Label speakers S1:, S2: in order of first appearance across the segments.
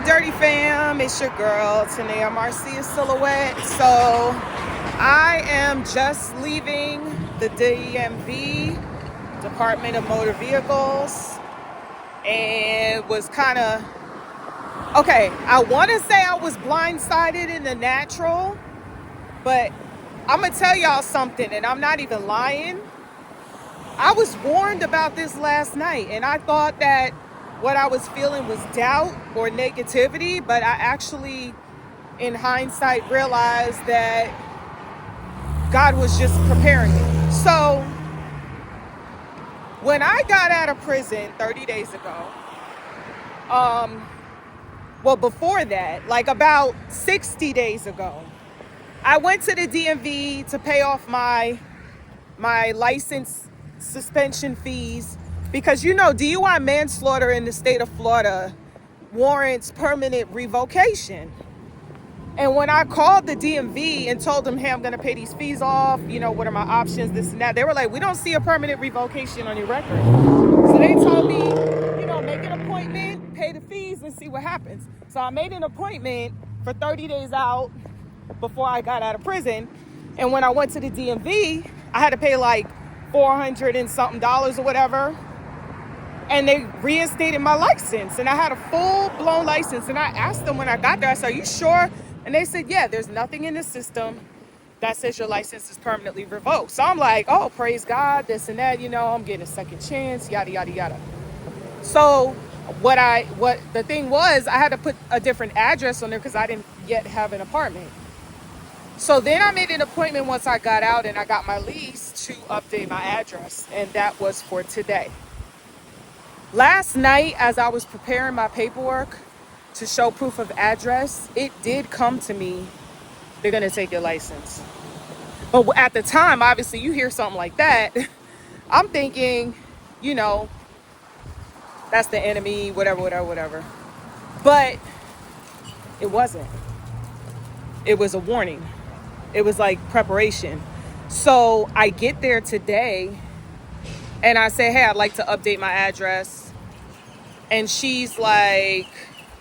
S1: Dirty fam, it's your girl Tanae Marcia Silhouette. So I am just leaving the DMV, Department of Motor Vehicles, and was kind of, okay, I want to say I was blindsided in the natural, but I'm going to tell y'all something, and I'm not even lying. I was warned about this last night, and I thought that what I was feeling was doubt or negativity, but I actually, in hindsight, realized that God was just preparing me. So when I got out of prison 30 days ago, well, before that, like about 60 days ago, I went to the DMV to pay off my license suspension fees, because you know DUI manslaughter in the state of Florida warrants permanent revocation. And when I called the DMV and told them, hey, I'm going to pay these fees off, you know, what are my options, this and that, they were like, we don't see a permanent revocation on your record. So they told me, you know, make an appointment, pay the fees, and see what happens. So I made an appointment for 30 days out before I got out of prison. And when I went to the DMV, I had to pay like $400 and something or whatever. And they reinstated my license, and I had a full-blown license. And I asked them when I got there, I said, are you sure? And they said, yeah, there's nothing in the system that says your license is permanently revoked. So I'm like, oh, praise God, this and that, you know, I'm getting a second chance, yada, yada, yada. So what the thing was, I had to put a different address on there because I didn't yet have an apartment. So then I made an appointment once I got out and I got my lease to update my address, and that was for today. Last night, as I was preparing my paperwork to show proof of address, it did come to me, they're going to take your license. But at the time, obviously, you hear something like that, I'm thinking, you know, that's the enemy, whatever. But it wasn't. It was a warning. It was like preparation. So I get there today and I say, hey, I'd like to update my address. And she's like,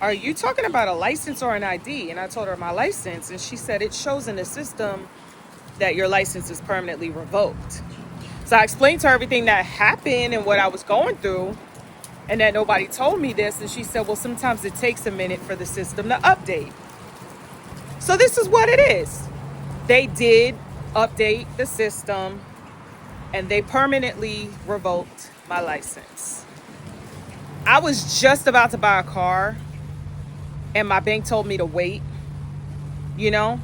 S1: are you talking about a license or an ID? And I told her my license. And she said, it shows in the system that your license is permanently revoked. So I explained to her everything that happened and what I was going through, and that nobody told me this. And she said, well, sometimes it takes a minute for the system to update. So this is what it is. They did update the system, and they permanently revoked my license. I was just about to buy a car, and my bank told me to wait, you know,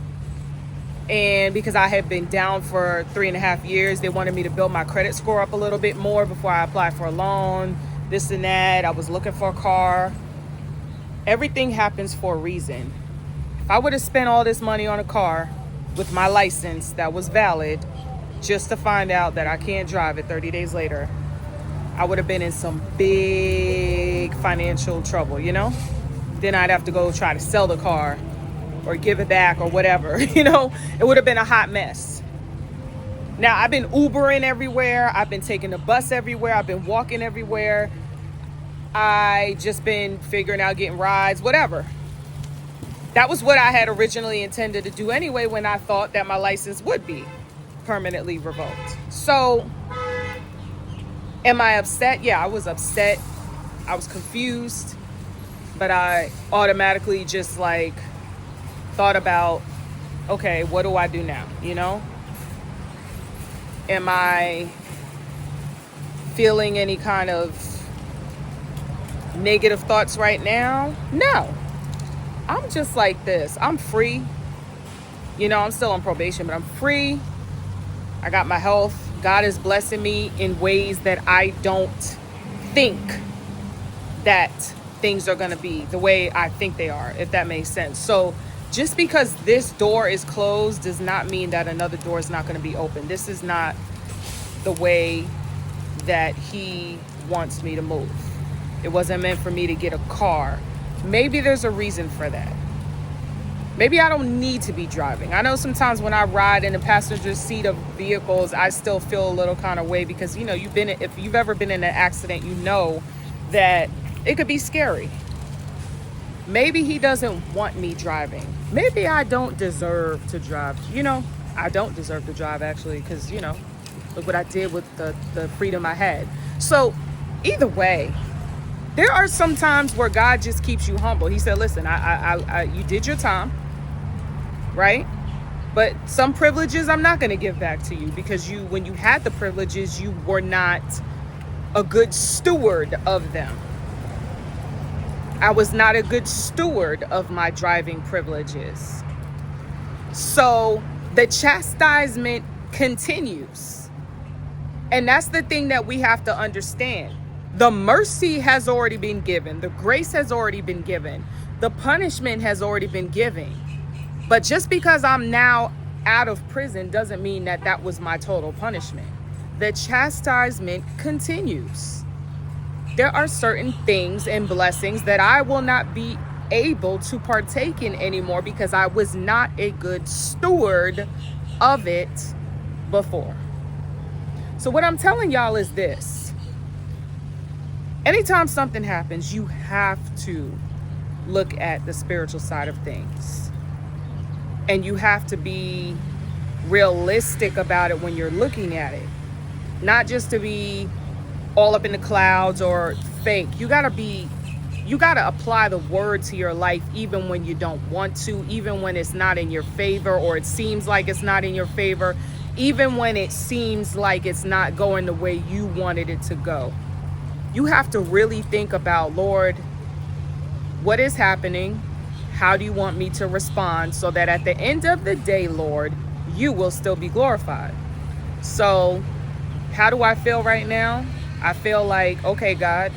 S1: and because I had been down for 3.5 years, they wanted me to build my credit score up a little bit more before I applied for a loan, this and that. I was looking for a car. Everything happens for a reason. If I would have spent all this money on a car with my license that was valid just to find out that I can't drive it 30 days later, I would have been in some big financial trouble, you know? Then I'd have to go try to sell the car or give it back or whatever, you know? It would have been a hot mess. Now, I've been Ubering everywhere. I've been taking the bus everywhere. I've been walking everywhere. I just been figuring out getting rides, whatever. That was what I had originally intended to do anyway when I thought that my license would be permanently revoked. So, am I upset? Yeah, I was upset. I was confused. But I automatically just like thought about, okay, what do I do now? You know? Am I feeling any kind of negative thoughts right now? No. I'm just like this. I'm free. You know, I'm still on probation, but I'm free. I got my health. God is blessing me in ways that I don't think that things are going to be the way I think they are, if that makes sense. So just because this door is closed does not mean that another door is not going to be open. This is not the way that he wants me to move. It wasn't meant for me to get a car. Maybe there's a reason for that. Maybe I don't need to be driving. I know sometimes when I ride in the passenger seat of vehicles, I still feel a little kind of way because, you know, if you've ever been in an accident, you know that it could be scary. Maybe he doesn't want me driving. Maybe I don't deserve to drive. I don't deserve to drive, actually, because, look what I did with the freedom I had. So either way, there are some times where God just keeps you humble. He said, listen, you did your time, right? But some privileges I'm not going to give back to you, because when you had the privileges, you were not a good steward of them. I was not a good steward of my driving privileges. So the chastisement continues. And that's the thing that we have to understand. The mercy has already been given. The grace has already been given. The punishment has already been given. But just because I'm now out of prison doesn't mean that that was my total punishment. The chastisement continues. There are certain things and blessings that I will not be able to partake in anymore because I was not a good steward of it before. So what I'm telling y'all is this. Anytime something happens, you have to look at the spiritual side of things. And you have to be realistic about it when you're looking at it. Not just to be all up in the clouds or fake. You gotta apply the word to your life even when you don't want to, even when it's not in your favor, or it seems like it's not in your favor, even when it seems like it's not going the way you wanted it to go. You have to really think about, Lord, what is happening? How do you want me to respond so that at the end of the day, Lord, you will still be glorified? So how do I feel right now? I feel like, okay, God,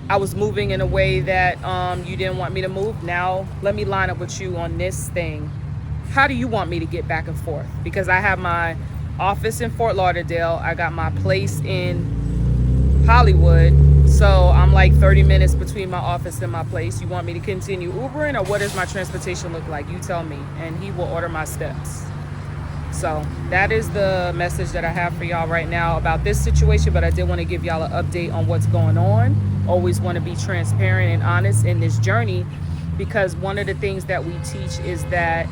S1: I was moving in a way that you didn't want me to move. Now let me line up with you on this thing. How do you want me to get back and forth? Because I have my office in Fort Lauderdale. I got my place in Hollywood. So I'm like 30 minutes between my office and my place. You want me to continue Ubering, or what does my transportation look like? You tell me, and he will order my steps. So that is the message that I have for y'all right now about this situation. But I did want to give y'all an update on what's going on. Always want to be transparent and honest in this journey, because one of the things that we teach is that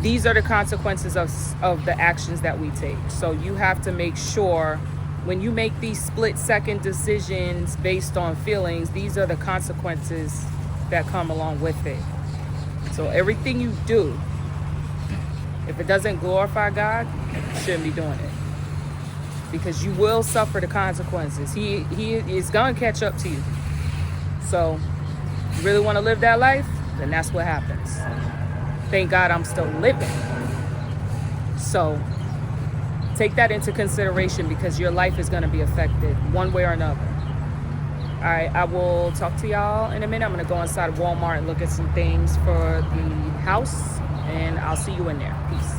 S1: these are the consequences of the actions that we take. So you have to make sure when you make these split-second decisions based on feelings, these are the consequences that come along with it. So everything you do, if it doesn't glorify God, you shouldn't be doing it, because you will suffer the consequences. He is going to catch up to you. So you really want to live that life, then that's what happens. Thank God I'm still living. So take that into consideration, because your life is going to be affected one way or another. All right, I will talk to y'all in a minute. I'm going to go inside of Walmart and look at some things for the house, and I'll see you in there. Peace.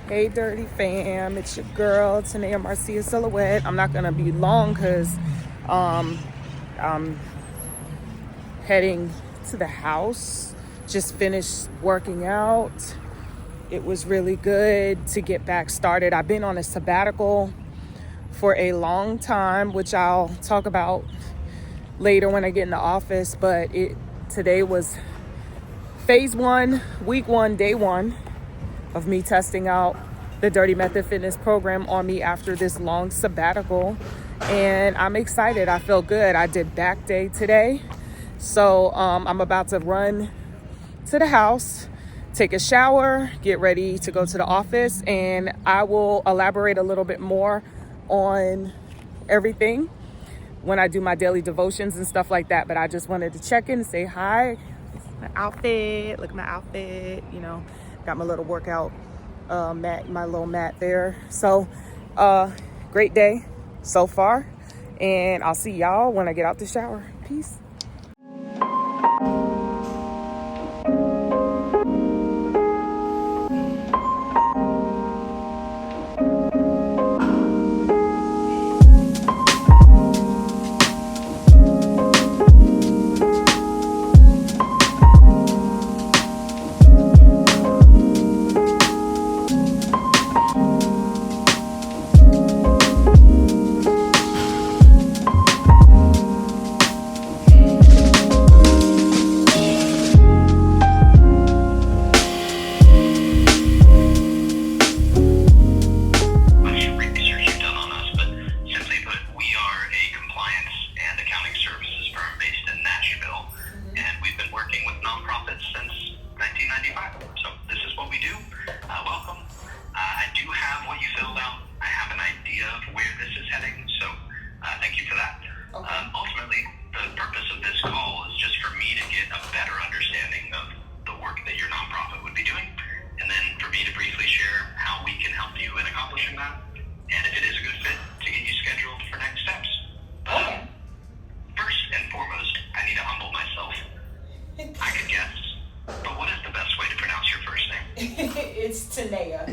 S1: Hey Dirty fam, it's your girl Tanea Marcia Silhouette. I'm not gonna be long because I'm heading to the house. Just finished working out. It was really good to get back started. I've been on a sabbatical for a long time, which I'll talk about later when I get in the office, but today was phase 1, week 1, day 1 of me testing out the DurtieMEDIA Fitness program on me after this long sabbatical. And I'm excited. I feel good. I did back day today. So I'm about to run to the house, take a shower, get ready to go to the office, and I will elaborate a little bit more on everything when I do my daily devotions and stuff like that. But I just wanted to check in and say hi. My outfit, look at my outfit, got my little workout mat, my little mat there. So great day so far, and I'll see y'all when I get out the shower. Peace.
S2: Ultimately, the purpose of this call is just for me to get a better understanding of the work that your nonprofit would be doing, and then for me to briefly share how we can help you in accomplishing that, and if it is a good fit, to get you scheduled for next steps. First and foremost, I need to humble myself. I could guess, but what is the best way to pronounce your first name?
S1: It's Tanea.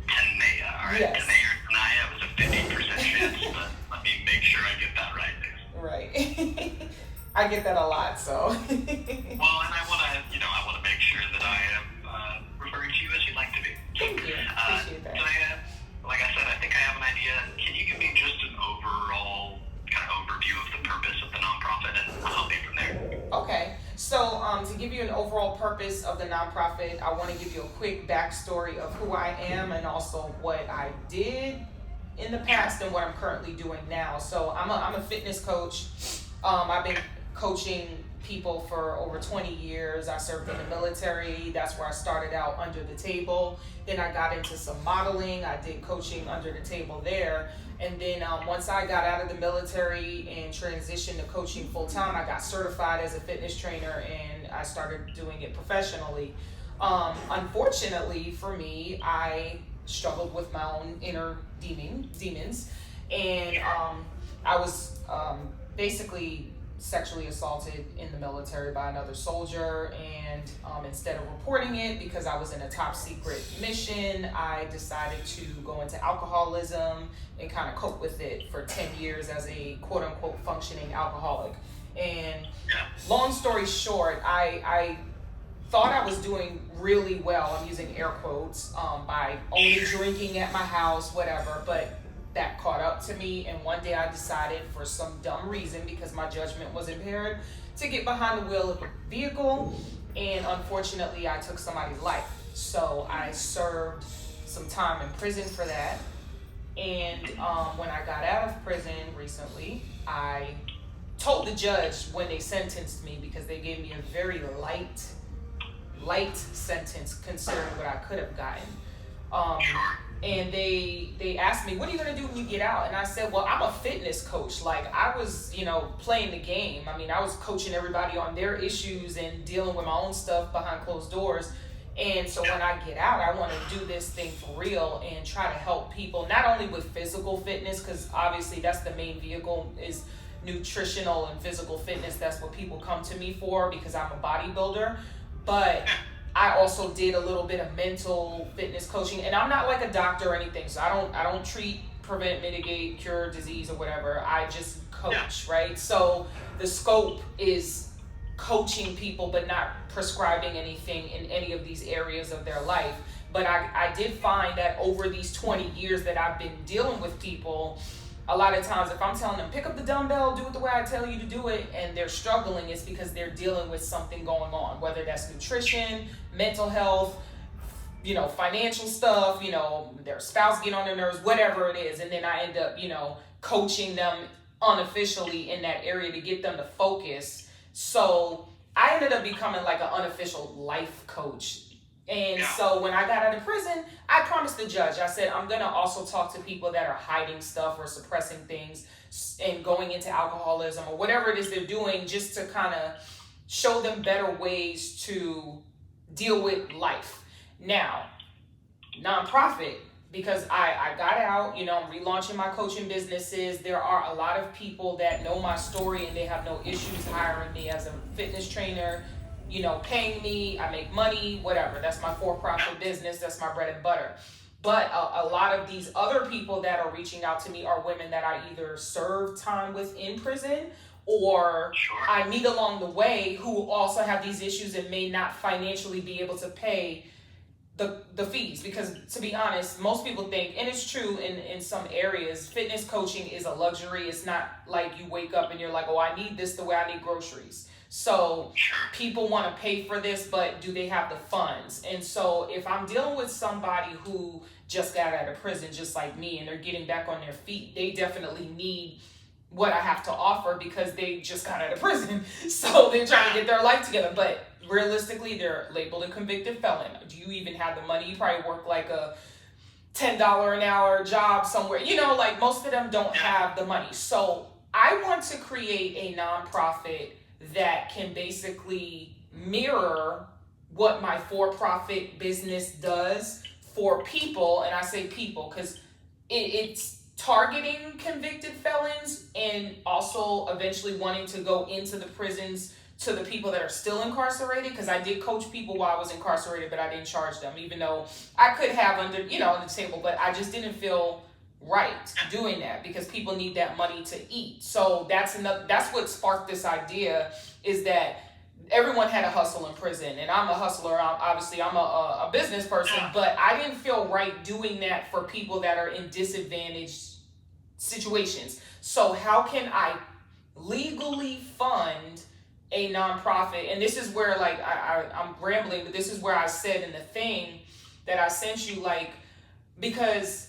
S2: Tanea, all right.
S1: Yes.
S2: Tanea or Tanaya was a 50% chance, but let me make sure I get that right.
S1: Right. I get that a lot, so.
S2: Well, and I want to make sure that I am referring to you as you'd like to be.
S1: Thank you. Appreciate that.
S2: Tanea, like I said, I think I have an idea. Can you give me just an overall kind of overview of the purpose of the nonprofit, and I'll help you from there?
S1: Okay. So to give you an overall purpose of the nonprofit, I want to give you a quick backstory of who I am and also what I did in the past and what I'm currently doing now. So I'm a fitness coach. I've been coaching people for over 20 years. I served in the military. That's where I started out under the table. Then I got into some modeling. I did coaching under the table there. And then once I got out of the military and transitioned to coaching full time, I got certified as a fitness trainer and I started doing it professionally. Unfortunately for me, I struggled with my own inner demons, and I was basically sexually assaulted in the military by another soldier, and instead of reporting it because I was in a top secret mission, I decided to go into alcoholism and kind of cope with it for 10 years as a quote unquote functioning alcoholic. And long story short, I thought I was doing really well, I'm using air quotes, by only drinking at my house, whatever, but that caught up to me, and one day I decided, for some dumb reason, because my judgment was impaired, to get behind the wheel of a vehicle, and unfortunately I took somebody's life. So I served some time in prison for that, and when I got out of prison recently, I told the judge when they sentenced me, because they gave me a very light sentence considering what I could have gotten. And they asked me, what are you going to do when you get out? And I said, well, I'm a fitness coach. Like, I was, playing the game. I mean, I was coaching everybody on their issues and dealing with my own stuff behind closed doors. And so when I get out, I want to do this thing for real and try to help people, not only with physical fitness, because obviously that's the main vehicle, is nutritional and physical fitness. That's what people come to me for, because I'm a bodybuilder. But I also did a little bit of mental fitness coaching, and I'm not like a doctor or anything, so I don't treat, prevent, mitigate, cure disease or whatever. I just coach, right? So the scope is coaching people, but not prescribing anything in any of these areas of their life. But I did find that over these 20 years that I've been dealing with people, a lot of times if I'm telling them, pick up the dumbbell, do it the way I tell you to do it, and they're struggling, it's because they're dealing with something going on, whether that's nutrition, mental health, financial stuff, their spouse get on their nerves, whatever it is. And then I end up, coaching them unofficially in that area to get them to focus. So I ended up becoming like an unofficial life coach. And so when I got out of prison, I promised the judge, I said, I'm going to also talk to people that are hiding stuff or suppressing things and going into alcoholism or whatever it is they're doing, just to kind of show them better ways to deal with life. Now, nonprofit, because I got out, I'm relaunching my coaching businesses. There are a lot of people that know my story and they have no issues hiring me as a fitness trainer, paying me, I make money, whatever. That's my for-profit business. That's my bread and butter. But a lot of these other people that are reaching out to me are women that I either served time with in prison, or I meet along the way who also have these issues and may not financially be able to pay the fees. Because to be honest, most people think, and it's true in some areas, fitness coaching is a luxury. It's not like you wake up and you're like, oh, I need this the way I need groceries. So people want to pay for this, but do they have the funds? And so if I'm dealing with somebody who just got out of prison just like me and they're getting back on their feet, they definitely need what I have to offer because they just got out of prison. So they're trying to get their life together. But realistically, they're labeled a convicted felon. Do you even have the money? You probably work like a $10 an hour job somewhere. Like most of them don't have the money. So I want to create a nonprofit that can basically mirror what my for-profit business does for people. And I say people because it's targeting convicted felons and also eventually wanting to go into the prisons to the people that are still incarcerated, because I did coach people while I was incarcerated, but I didn't charge them, even though I could have under the table, but I just didn't feel right doing that because people need that money to eat. So that's what sparked this idea, is that everyone had a hustle in prison, and I'm a hustler. I'm a business person, but I didn't feel right doing that for people that are in disadvantaged situations. So how can I legally fund a nonprofit? And this is where I'm rambling, but this is where I said in the thing that I sent you, because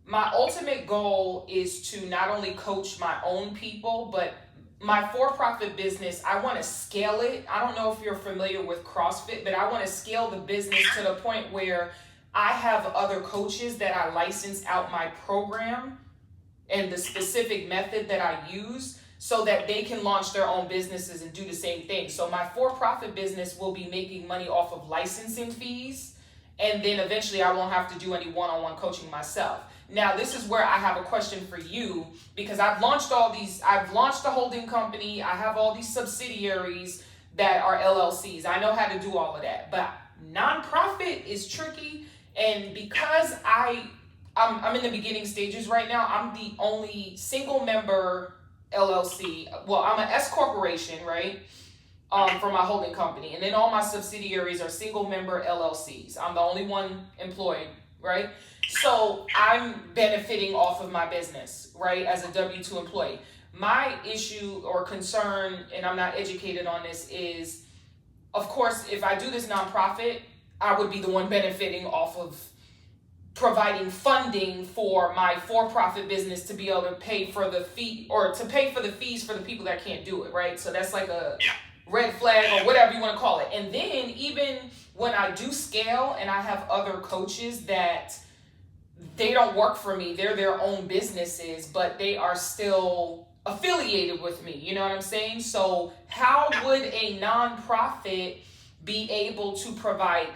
S1: my ultimate goal is to not only coach my own people, but my for-profit business, I want to scale it. I don't know if you're familiar with CrossFit, but I want to scale the business to the point where I have other coaches that I license out my program and the specific method that I use so that they can launch their own businesses and do the same thing. So my for-profit business will be making money off of licensing fees, and then eventually I won't have to do any one-on-one coaching myself. Now, this is where I have a question for you, because I've launched a holding company. I have all these subsidiaries that are LLCs. I know how to do all of that, but nonprofit is tricky. And because I'm in the beginning stages right now, I'm the only single member LLC. Well, I'm an S corporation, right? For my holding company. And then all my subsidiaries are single member LLCs. I'm the only one employed, right? So I'm benefiting off of my business, right, as a W-2 employee. My issue or concern, and I'm not educated on this, is, of course, if I do this nonprofit, I would be the one benefiting off of providing funding for my for-profit business to be able to pay for the fee, or to pay for the fees for the people that can't do it, right? So that's like a red flag or whatever you want to call it. And then even when I do scale and I have other coaches that they don't work for me, they're their own businesses, but they are still affiliated with me. You know what I'm saying? So how would a nonprofit be able to provide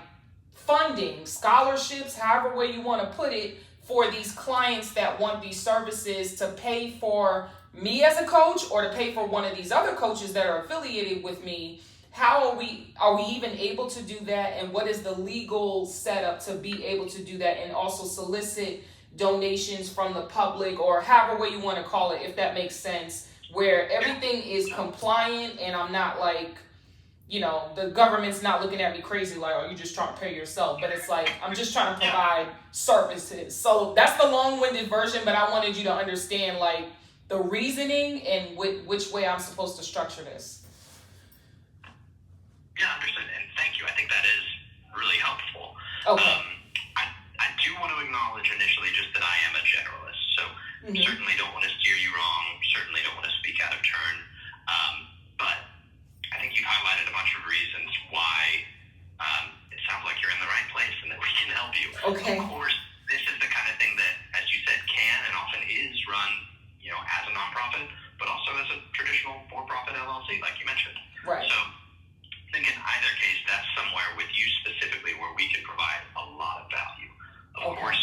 S1: funding, scholarships, however way you want to put it, for these clients that want these services to pay for me as a coach, or to pay for one of these other coaches that are affiliated with me how are we even able to do that, and what is the legal setup to be able to do that, and also solicit donations from the public, or however way you want to call it, if that makes sense, where everything is compliant and I'm not like, the government's not looking at me crazy like, oh, you just trying to pay yourself. But it's like, I'm just trying to provide services. So that's the long-winded version, but I wanted you to understand like the reasoning and which way I'm supposed to structure this.
S2: Yeah, understood. And thank you. I think that is really helpful.
S1: Okay.
S2: I do want to acknowledge initially just that I am a generalist. So certainly don't want to steer you wrong. Certainly don't want to speak out of turn. But I think you've highlighted a bunch of reasons why it sounds like you're in the right place and that we can help you.
S1: Okay.
S2: Of course, this is the kind of thing that, as you said, can and often is run, as a nonprofit, but also as a traditional for-profit LLC, like you mentioned.
S1: Right.
S2: So I think in either case, that's somewhere with you specifically where we can provide a lot of value. Of course,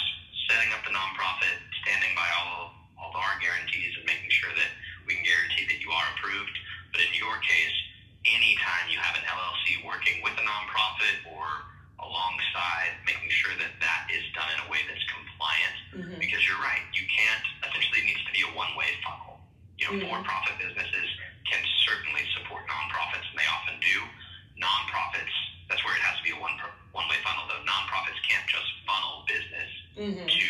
S2: setting up the nonprofit, standing by all of our guarantees and making sure that we can guarantee that you are approved. But in your case, anytime you have an LLC working with a nonprofit or alongside, making sure that that is done in a way that's compliant, because you're right, you can't, essentially it needs to be a one-way funnel. For-profit businesses can certainly support nonprofits, and they often do. Nonprofits, that's where it has to be a one-way funnel, though. Nonprofits can't just funnel business to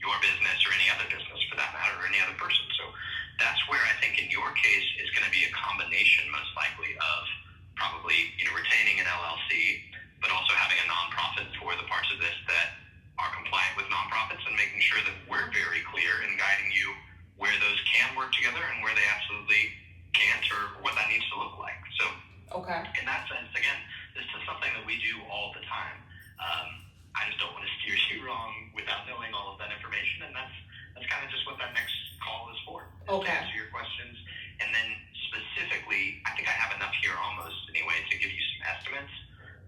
S2: your business or any other business for that matter, or any other person. So that's where I think in your case it's going to be a combination most likely of probably retaining an LLC, but also having a nonprofit for the parts of this that are compliant with nonprofits, and making sure that we're very clear in guiding you where those can work together and where they absolutely can't, or what that needs to look like. So in that sense, again, this is something that we do all the time. I just don't want to steer you wrong without knowing all of that information, and that's kind of just what that next call is for, to answer your questions. And then specifically, I think I have enough here almost anyway to give you some estimates,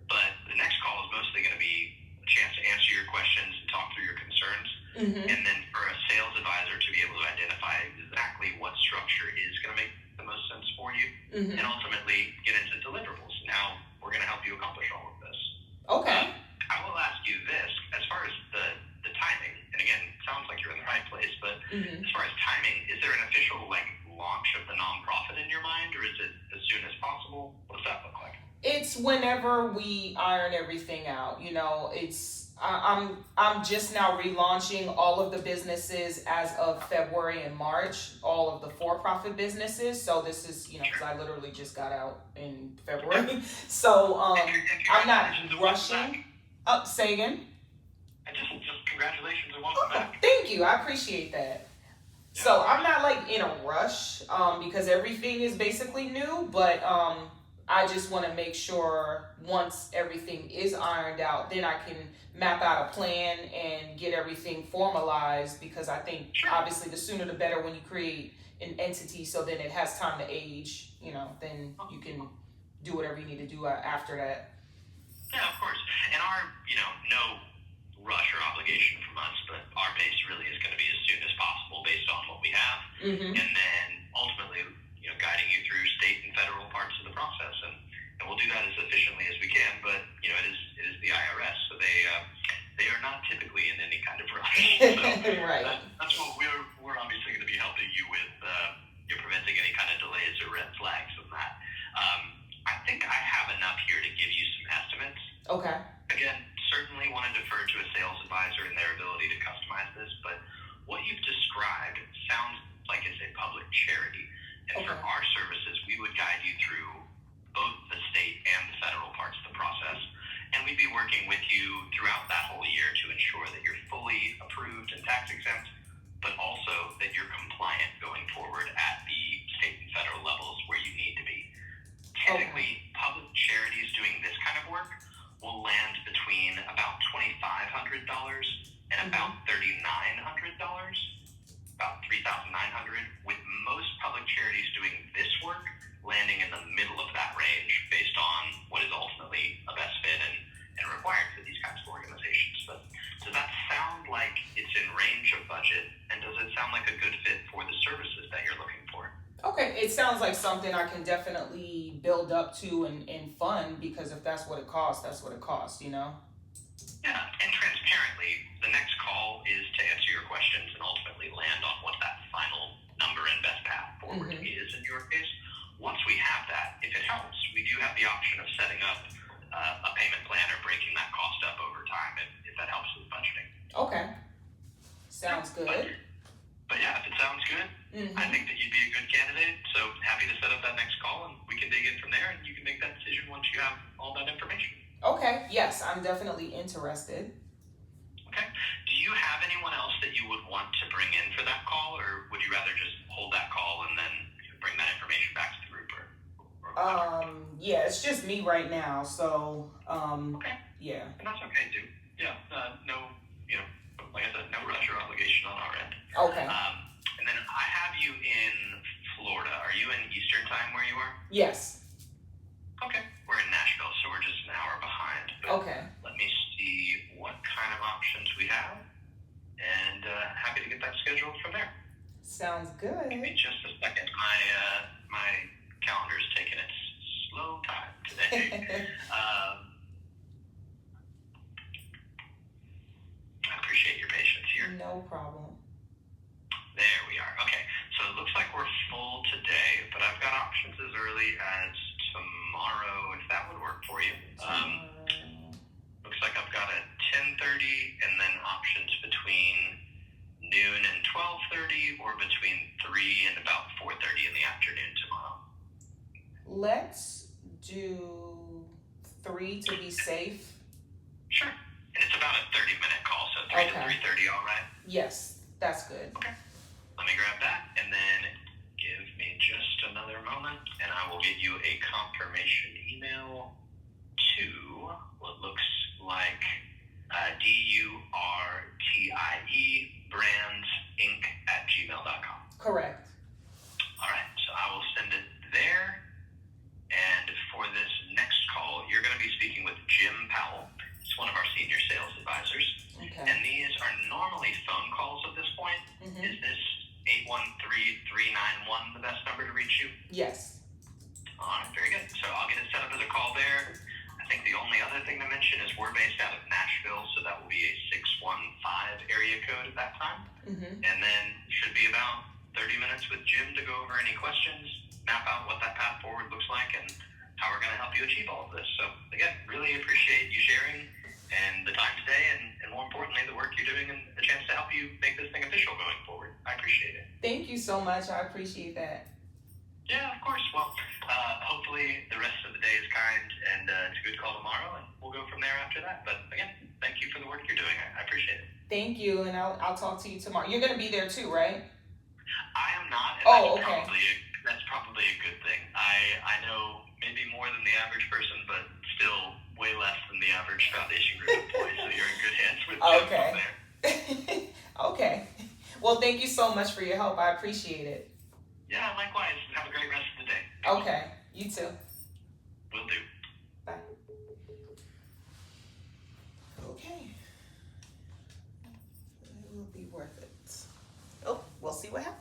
S2: but the next call is mostly going to be a chance to answer your questions and talk through your concerns, and then for a sales advisor to be able to identify exactly what structure is going to make the most sense for you, and ultimately get into deliverables. Now, we're going to help you accomplish all of this. I will ask you this, as far as the timing, and again, it sounds like you're in the right place, but as far as timing, is there an official launch of the nonprofit in your mind, or is it as soon as possible? What does that look like?
S1: It's whenever we iron everything out. I'm just now relaunching all of the businesses as of February and March, all of the for-profit businesses. So this is, because I literally just got out in February. So I'm not rushing. Say again?
S2: And just congratulations and welcome back.
S1: Thank you. I appreciate that. So I'm not in a rush because everything is basically new, but I just want to make sure once everything is ironed out, then I can map out a plan and get everything formalized, because I think obviously the sooner the better when you create an entity, so then it has time to age, then you can do whatever you need to do after that.
S2: Yeah, of course. And our, no rush or obligation from us, but our pace really is going to be as soon as possible based on what we have. And then ultimately, guiding you through state and federal parts of the process. And we'll do that as efficiently as we can, but, it is the IRS, so they are not typically in any kind of rush. So that's what we're obviously going to be helping you with, preventing any kind of delays or red flags from that. I think I have enough here to give you some estimates. Again, certainly want to defer to a sales advisor and their ability to customize this, but what you've described sounds like it's a public charity. And for our services, we would guide you through both the state and the federal parts of the process. And we'd be working with you throughout that whole year to ensure that you're fully approved and tax exempt, but also that you're compliant going forward at the state and federal levels where you need to be. Typically, public charities doing this kind of work will land between about $2,500 and about $3,900, about $3,900, with most public charities doing this work landing in the middle of that range based on what is ultimately a best fit and required for these kinds of organizations. But does that sound like it's in range of budget, and does it sound like a good fit for the services that you're looking for?
S1: Okay, it sounds like something I can definitely build up to and fund, because if that's what it costs, that's what it costs, you know?
S2: Yeah, and transparently, the next call is to answer your questions and ultimately land on what that final number and best path forward is in your case. Once we have that, if it helps, we do have the option of setting up a payment plan or breaking that cost up over time if that helps with budgeting.
S1: Okay, sounds good.
S2: But yeah, if it sounds good, I think that you'd be a good candidate. So happy to set up that next call and we can dig in from there and you can make that decision once you have all that information.
S1: Okay, yes, I'm definitely interested.
S2: Okay. Do you have anyone else that you would want to bring in for that call, or would you rather just hold that call and then bring that information back to the group?
S1: Yeah, it's just me right now, so,
S2: okay.
S1: Yeah.
S2: And that's okay too. Yeah, no, like I said, no rush or obligation on our end.
S1: Okay.
S2: And then I have you in Florida. Are you in Eastern time where you are?
S1: Yes.
S2: Okay. We're in Nashville, so we're just an hour behind. But
S1: okay.
S2: Let me see what kind of options we have, and happy to get that scheduled from there.
S1: Sounds good.
S2: Give me just a second. My calendar's taking its slow time today. I appreciate your patience here.
S1: No problem.
S2: There we are. Okay, so it looks like we're full today, but I've got options as early as tomorrow, if that would work for you. Looks like I've got a 10:30 and then options between noon and 12:30 or between 3 and about 4:30 in the afternoon tomorrow.
S1: Let's do 3 to be safe.
S2: Sure. And it's about a 30-minute call, so 3 to 3:30, all right?
S1: Yes, that's good.
S2: Okay. Let me grab that, and then give me just another moment, and I will get you a confirmation email to what looks like DurtieBrands@gmail.com.
S1: Correct.
S2: All right, so I will send it there. And for this next call, you're going to be speaking with Jim Powell. He's one of our senior sales advisors.
S1: Okay.
S2: And these are normally phone calls at this point. Is this 813-391 the best number to reach you?
S1: Yes.
S2: All right, very good. So I'll get it set up as a call there. I think the only other thing to mention is we're based out of Nashville, so that will be a 615 area code at that time. And then should be about 30 minutes with Jim to go over any questions, map out what that path forward looks like, and how we're going to help you achieve all of this. So again, really appreciate you sharing and the time today, and more importantly, the work you're doing and the chance to help you make this thing official going forward. I appreciate it.
S1: Thank you so much. I appreciate that.
S2: Yeah, of course. Well, hopefully the rest of the day is kind, and it's a good call tomorrow, and we'll go from there after that. But again, thank you for the work you're doing. I appreciate it.
S1: Thank you, and I'll talk to you tomorrow. You're going to be there too, right?
S2: I am not, and that's probably a good thing. I know maybe more than the average person, but still way less than the average foundation group employee, so you're in good hands with Jim over there.
S1: Okay. Well, thank you so much for your help. I appreciate it.
S2: Yeah, likewise. Have a great rest of the day.
S1: Okay. You too.
S2: Will do.
S1: Bye. Okay. It will be worth it. Oh, we'll see what happens.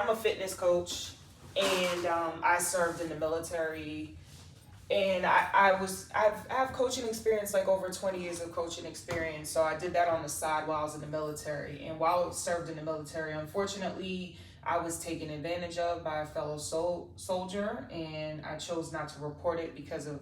S1: I'm a fitness coach, and I served in the military. And I have coaching experience, like over 20 years of coaching experience. So I did that on the side while I was in the military. And while I served in the military, unfortunately, I was taken advantage of by a fellow soldier, and I chose not to report it because of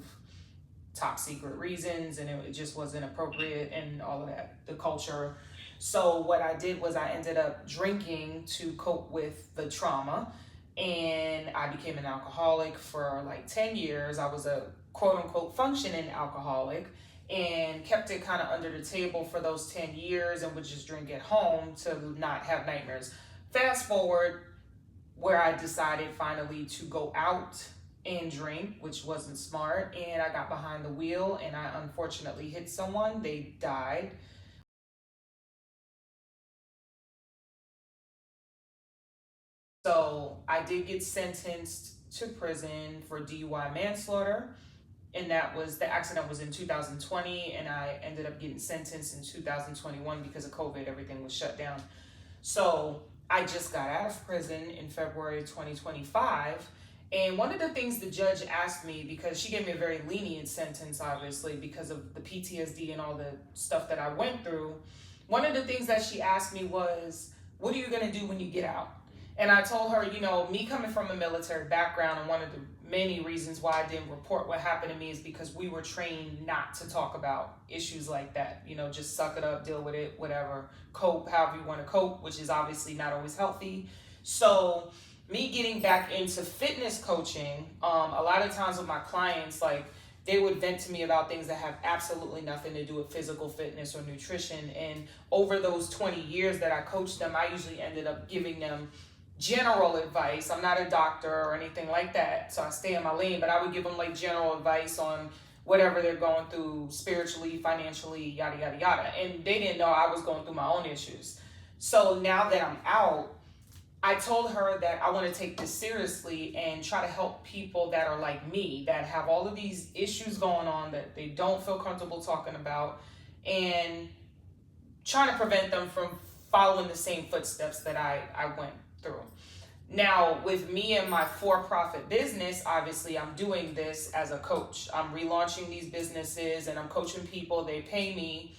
S1: top secret reasons, and it just wasn't appropriate and all of that, the culture. So what I did was I ended up drinking to cope with the trauma. And I became an alcoholic for like 10 years. I was a quote unquote functioning alcoholic and kept it kind of under the table for those 10 years and would just drink at home to not have nightmares. Fast forward where I decided finally to go out and drink, which wasn't smart. And I got behind the wheel and I unfortunately hit someone. They died. So I did get sentenced to prison for DUI manslaughter, and the accident was in 2020, and I ended up getting sentenced in 2021 because of COVID. Everything was shut down. So I just got out of prison in February 2025, and one of the things the judge asked me, because she gave me a very lenient sentence, obviously, because of the PTSD and all the stuff that I went through, one of the things that she asked me was, what are you going to do when you get out? And I told her, me coming from a military background, and one of the many reasons why I didn't report what happened to me is because we were trained not to talk about issues like that. Just suck it up, deal with it, whatever, cope however you want to cope, which is obviously not always healthy. So me getting back into fitness coaching, a lot of times with my clients, like, they would vent to me about things that have absolutely nothing to do with physical fitness or nutrition. And over those 20 years that I coached them, I usually ended up giving them general advice. I'm not a doctor or anything like that, so I stay in my lane, but I would give them like general advice on whatever they're going through spiritually, financially, yada, yada, yada. And they didn't know I was going through my own issues. So now that I'm out, I told her that I want to take this seriously and try to help people that are like me, that have all of these issues going on that they don't feel comfortable talking about, and trying to prevent them from following the same footsteps that I went through. Now, with me and my for-profit business, obviously I'm doing this as a coach. I'm relaunching these businesses and I'm coaching people. They pay me.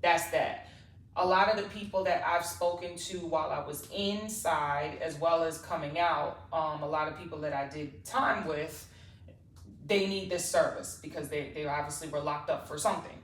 S1: That's that. A lot of the people that I've spoken to while I was inside, as well as coming out, a lot of people that I did time with, they need this service because they obviously were locked up for something.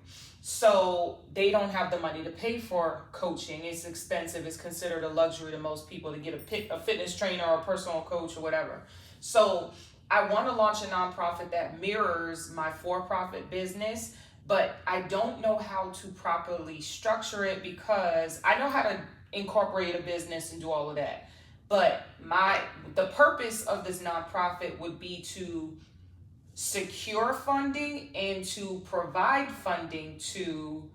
S1: So they don't have the money to pay for coaching. It's expensive. It's considered a luxury to most people to get a fitness trainer or a personal coach or whatever. So I want to launch a nonprofit that mirrors my for-profit business, but I don't know how to properly structure it because I know how to incorporate a business and do all of that. But the purpose of this nonprofit would be to secure funding and to provide funding to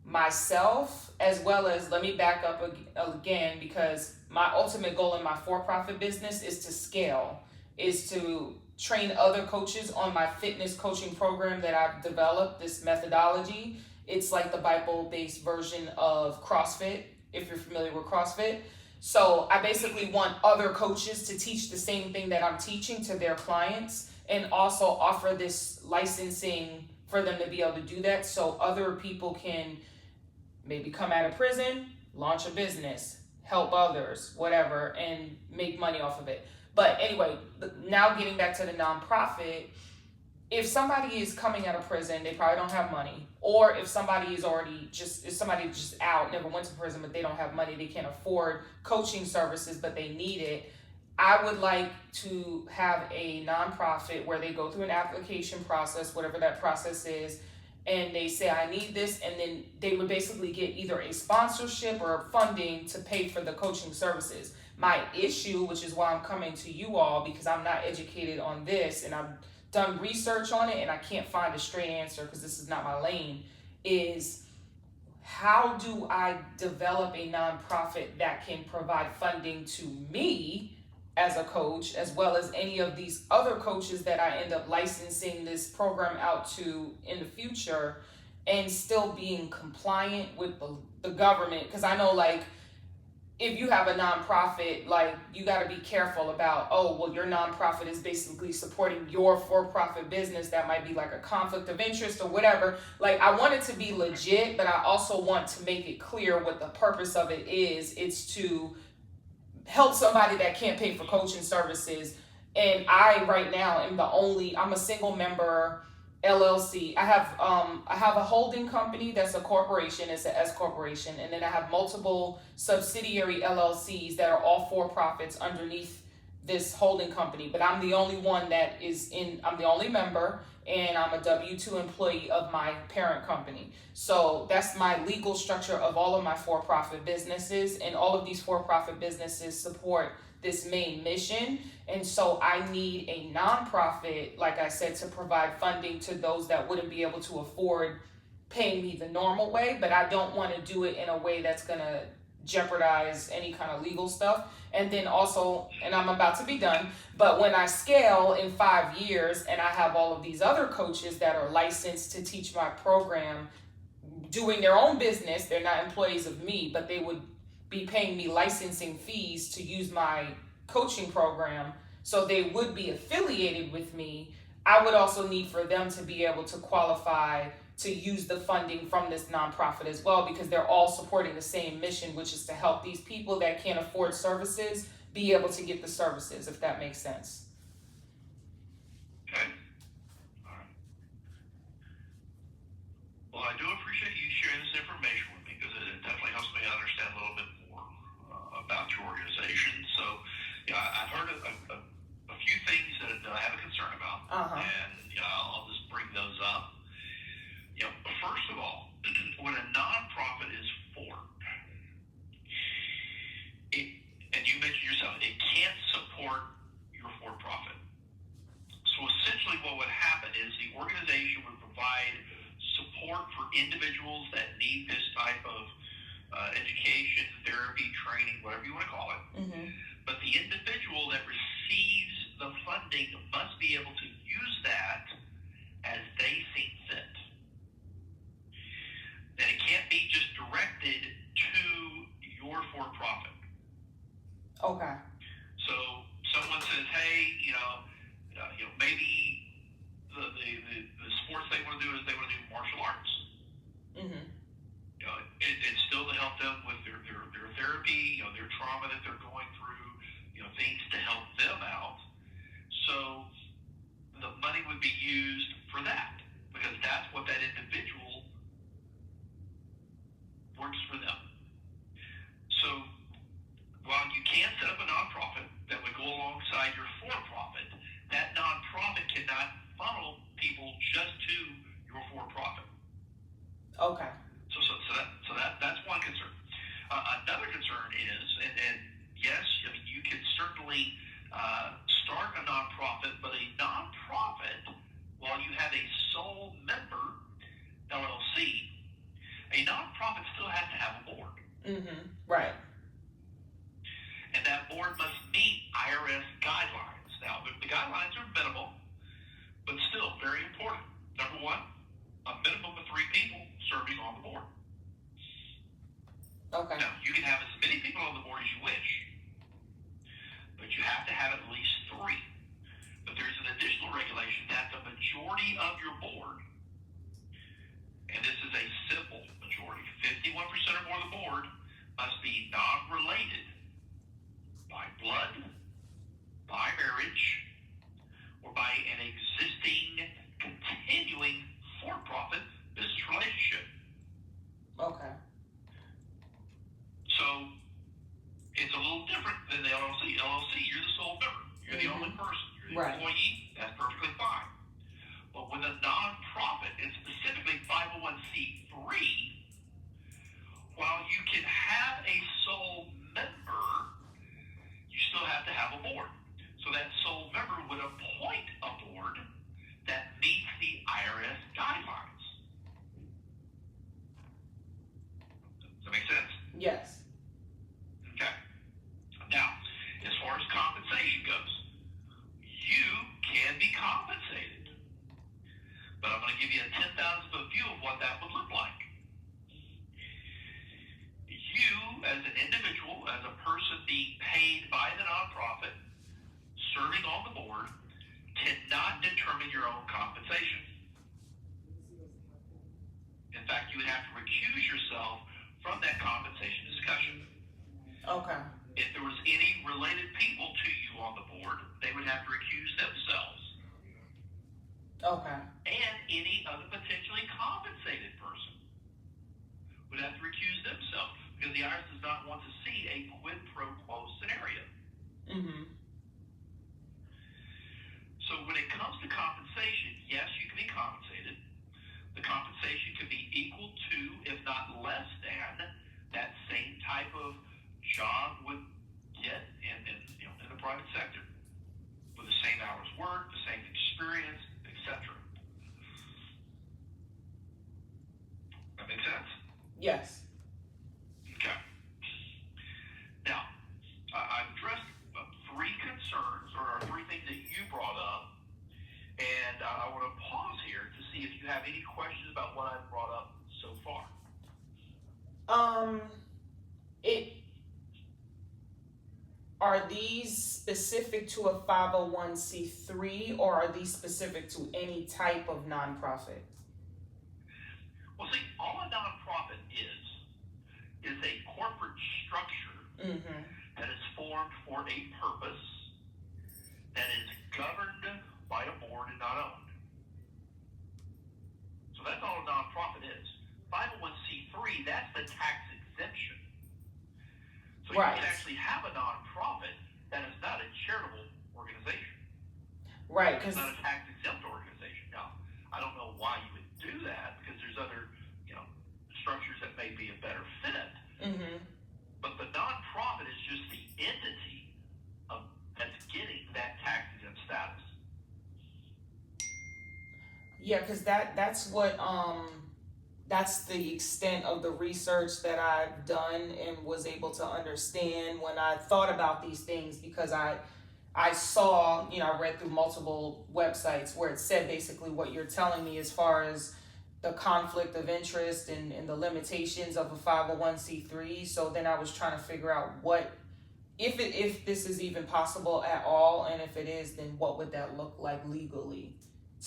S1: myself, as well as, let me back up again, because my ultimate goal in my for-profit business is to scale, is to train other coaches on my fitness coaching program that I've developed, this methodology. It's like the Bible-based version of CrossFit, if you're familiar with CrossFit. So I basically want other coaches to teach the same thing that I'm teaching to their clients, and also offer this licensing for them to be able to do that, so other people can maybe come out of prison, launch a business, help others, whatever, and make money off of it. But anyway, now getting back to the nonprofit, if somebody is coming out of prison, they probably don't have money. Or if somebody is just out, never went to prison, but they don't have money, they can't afford coaching services, but they need it. I would like to have a nonprofit where they go through an application process, whatever that process is, and they say, I need this, and then they would basically get either a sponsorship or funding to pay for the coaching services. My issue, which is why I'm coming to you all, because I'm not educated on this, and I've done research on it, and I can't find a straight answer because this is not my lane, is how do I develop a nonprofit that can provide funding to me as a coach, as well as any of these other coaches that I end up licensing this program out to in the future, and still being compliant with the government? Because I know, like, if you have a nonprofit, like, you got to be careful about, oh, well, your nonprofit is basically supporting your for-profit business. That might be like a conflict of interest or whatever. Like, I want it to be legit, but I also want to make it clear what the purpose of it is. It's to help somebody that can't pay for coaching services. And I right now am I'm a single member LLC. I have a holding company that's a corporation, it's an S corporation, and then I have multiple subsidiary LLCs that are all for profits underneath this holding company. But I'm the only one I'm the only member, and I'm a W-2 employee of my parent company. So that's my legal structure of all of my for-profit businesses, and all of these for-profit businesses support this main mission. And so I need a nonprofit, like I said, to provide funding to those that wouldn't be able to afford paying me the normal way, but I don't want to do it in a way that's going to jeopardize any kind of legal stuff. And then also, and I'm about to be done, but when I scale in 5 years and I have all of these other coaches that are licensed to teach my program, doing their own business, they're not employees of me, but they would be paying me licensing fees to use my coaching program, so they would be affiliated with me. I would also need for them to be able to qualify to use the funding from this nonprofit as well, because they're all supporting the same mission, which is to help these people that can't afford services be able to get the services, if that makes sense.
S2: Okay. All right. Well, I do appreciate you sharing this information with me, because it definitely helps me understand a little bit more about your organization. So, yeah, I've heard a few things that I have a concern about, and I'll just bring those up. First of all, when a nonprofit is formed, and you mentioned yourself, it can't support your for-profit. So essentially what would happen is the organization would provide support for individuals that need this type of education, therapy, training, whatever you want to call it. Mm-hmm. But the individual that receives the funding must be able to use that as they see fit. That it can't be just directed to your for-profit.
S1: Okay.
S2: So someone says, hey, maybe the sports they want to do is they want to do martial arts. Mm-hmm. It's still to help them with their therapy, their trauma that they're going through, things to help them out. So the money would be used for that, because that's what that individual works for them. So while you can set up a nonprofit that would go alongside your for-profit, that nonprofit cannot funnel people just to your for-profit.
S1: Okay.
S2: So that's one concern. Another concern is, and yes, you can certainly start a nonprofit, but a nonprofit, while you have a sole member LLC, a nonprofit still has to have a board.
S1: Mm-hmm. Right.
S2: And that board must meet IRS guidelines. Now, the guidelines are minimal, but still very important. Number one, a minimum of 3 people serving on the board.
S1: Okay.
S2: Now, you can have as many people on the board as you wish, but you have to have at least 3. But there's an additional regulation that the majority of your board, and this is a simple majority, 51% or more of the board must be non-related by blood, by marriage, or by an existing, continuing for-profit business relationship.
S1: Okay.
S2: So it's a little different than the LLC. LLC, you're the sole member. You're the only person. You're the employee. That's perfectly fine. But with a nonprofit, and specifically 501c3, while you can have a sole member, you still have to have a board. So that sole member would appoint a board that meets the IRS guidelines. Does that make sense?
S1: Yes.
S2: Okay. Now, as far as compensation goes, you not determine your own compensation. In fact, you would have to recuse yourself from that compensation discussion.
S1: Okay.
S2: If there was any related people to you on the board, they would have to recuse themselves.
S1: Okay.
S2: And any other potentially compensated person would have to recuse themselves, because the IRS does not want to see a quid pro quo scenario.
S1: Mm-hmm.
S2: So when it comes to compensation, yes, you can be compensated. The compensation can be equal to, if not less than, that same type of job would get in the private sector, with the same hours worked, the same experience, etc. That make sense?
S1: Yes.
S2: Okay. Now, I've addressed three concerns, or three things that you brought up, and I want to pause here to see if you have any questions about what I've brought up so far.
S1: Are these specific to a 501c3, or are these specific to any type of nonprofit?
S2: Well, see, all a nonprofit is a corporate structure that is formed for a purpose, that is governed by a board and not owned. So that's all a nonprofit is. 501c3, that's the tax exemption. So you can actually have a nonprofit that is not a charitable organization.
S1: Right.
S2: It's not a tax exempt organization. Now, I don't know why you would do that, because there's other, structures that may be a better fit. But the nonprofit is just the entity that's getting that tax exempt status.
S1: Yeah, because that's what that's the extent of the research that I've done and was able to understand when I thought about these things, because I saw, I read through multiple websites where it said basically what you're telling me as far as the conflict of interest and the limitations of a 501c3. So then I was trying to figure out if this is even possible at all, and if it is, then what would that look like legally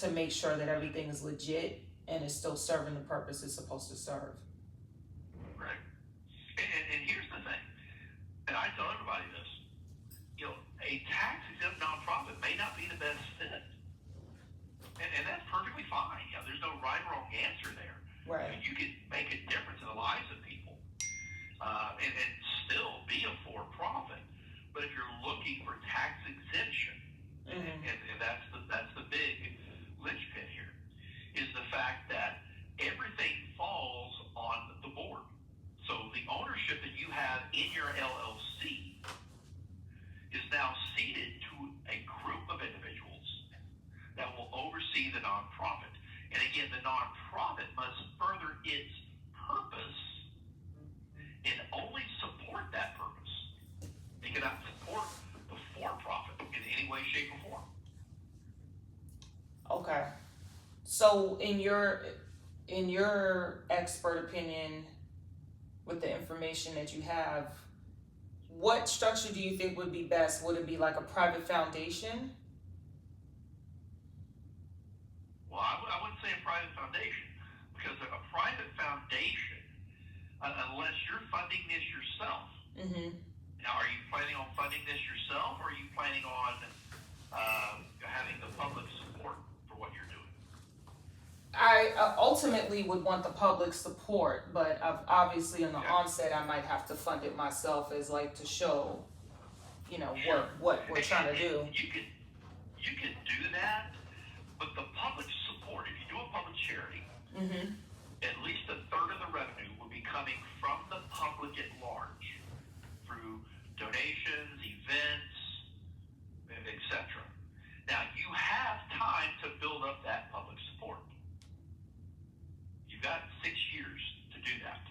S1: to make sure that everything is legit and is still serving the purpose it's supposed to serve.
S2: Right. And here's the thing, and I tell everybody this, a tax-exempt nonprofit may not be the best fit. And that's perfectly fine. There's no right or wrong answer there.
S1: Right.
S2: You can make a difference in the lives of people and still be a for-profit. But if you're looking for tax exemption, and that's the big linchpin here, is the fact that everything falls on the board. So the ownership that you have in your LLC is now ceded to a group of individuals that will oversee the nonprofit. And again, the nonprofit must further its purpose and only support that purpose. It cannot support the for-profit in any way, shape, or form.
S1: Okay. So in your expert opinion, with the information that you have, what structure do you think would be best? Would it be like a private foundation?
S2: Well, I wouldn't say a private foundation, because a private foundation, unless you're funding this yourself. Now, are you planning on funding this yourself, or are you planning on having the public support for what you're doing?
S1: I ultimately would want the public support, but obviously in the onset I might have to fund it myself, as like to show, what we're trying to do.
S2: You can do that, but the public support, if you do a public charity, at least a third of the revenue will be coming from the public at large through donations, events, etc. Now, you have time to build up that public support. You've got 6 years to do that.